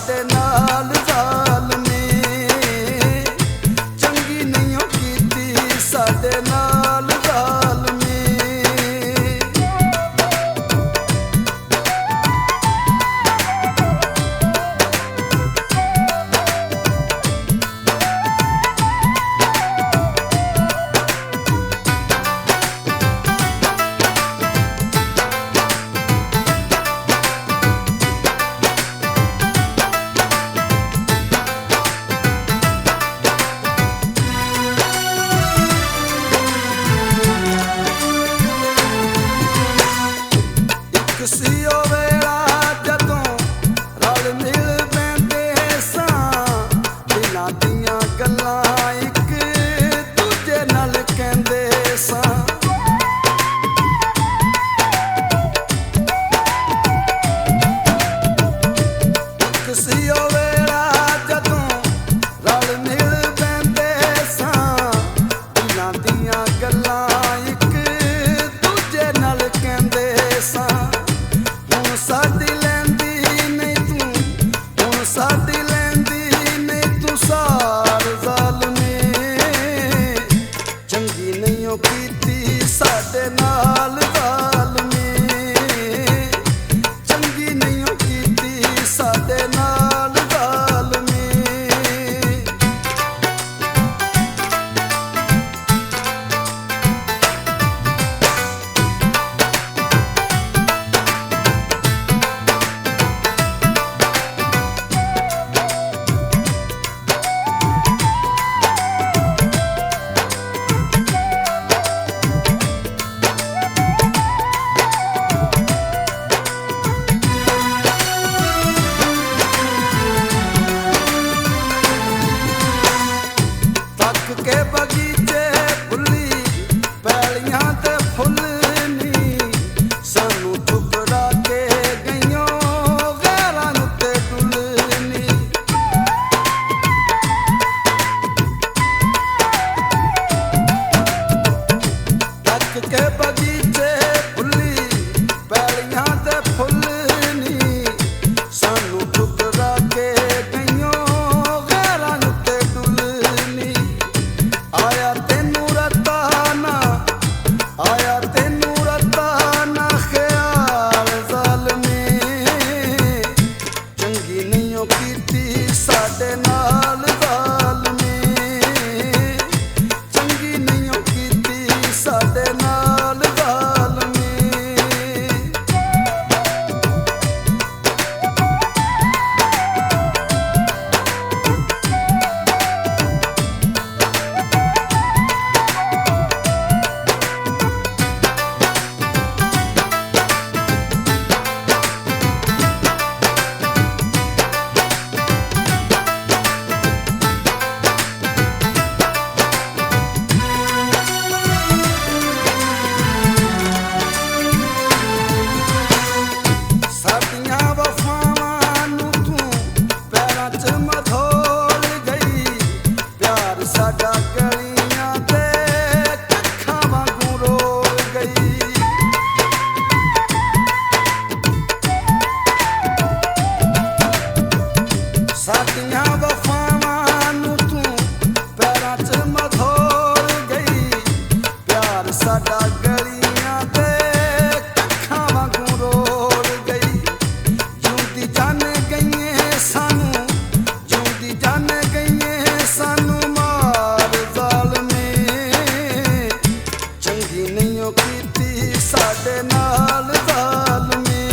साडे नाल ज़ालमी चंगी नहीं कीती साडे नाल ज़ालमी। सीओ वेला जदों रल मिल पैंदे सां दिलां दियां गल्लां इक दूजे नाल कहंदे सां। सीओ वेला जदों रल मिल पैंदे सां दिलां दियां गल्लां इक दूजे नाल कहंदे सां। साडी लैंदी नहीं तू हुण साडी लैंदी नहीं तू सार ज़ालमी चंगी नहीं कीती साडे नाल ज़ालमी चंगी नहीं कीती साडे नाल ज़ालमी। के बगीचे फुल्ली पैलियां ते फुल नी सानू ठुकरा के गईयों गैरां नूं ते डुलनी। तक के बगीचे फुल्ली पैलियां ते फुल नी सानू ठुकरा के गईयों गैरां नूं ते डुलनी। आया तेनू रताना ख्याल ज़ालमी चंगी नहीं कीती साडे नाल ज़ालमी चंगी नहीं कीती साडे नाल ज़ालमी। साडा गलियां ते कक्खां वांगू रोल गई। साडियां वफावां नूं तू पैरां च मधोल गई प्यार साडा गलियां ते कक्खां वांगू रोल गई। जिउंदी जान गईए सानू जिउंदी जान गईए सानू कीती साडे नाल ज़ालमी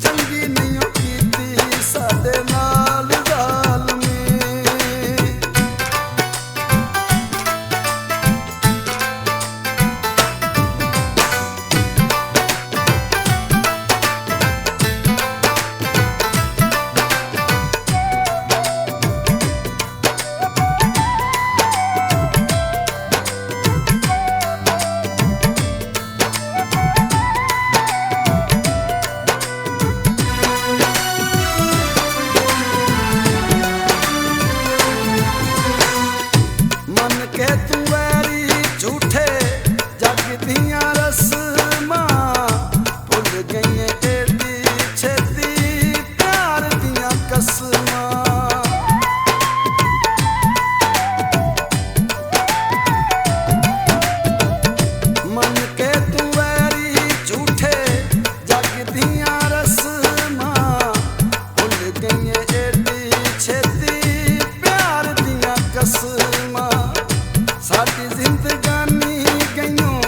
चंगी नहीं कीती साडे नाल। ਗਈਆਂ ਏਡੀ ਛੇਤੀ ਪਿਆਰ ਦੀਆਂ ਕਸਮਾਂ ਸਾਡੀ ਜ਼ਿੰਦਗਾਨੀ ਗਈਆਂ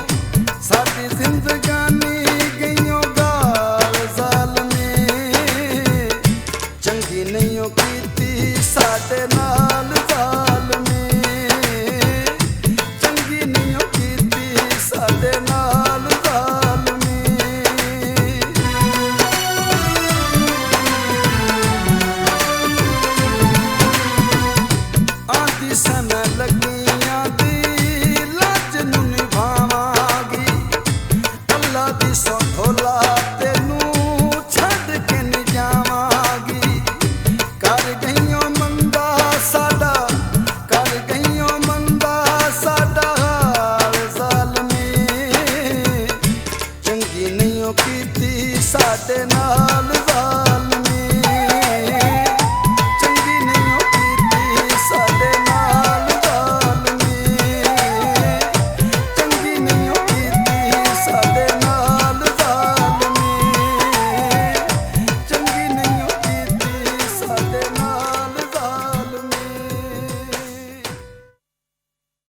ਸਾਡੀ ਜ਼ਿੰਦਗਾਨੀ ਗਈਆਂ ਗਾਲ ਜ਼ਾਲਮੇ ਚੰਗੀ ਨਹੀਂ ਕੀਤੀ ਸਾਡੇ ਨਾਲ ਜ਼ਾਲਮੇ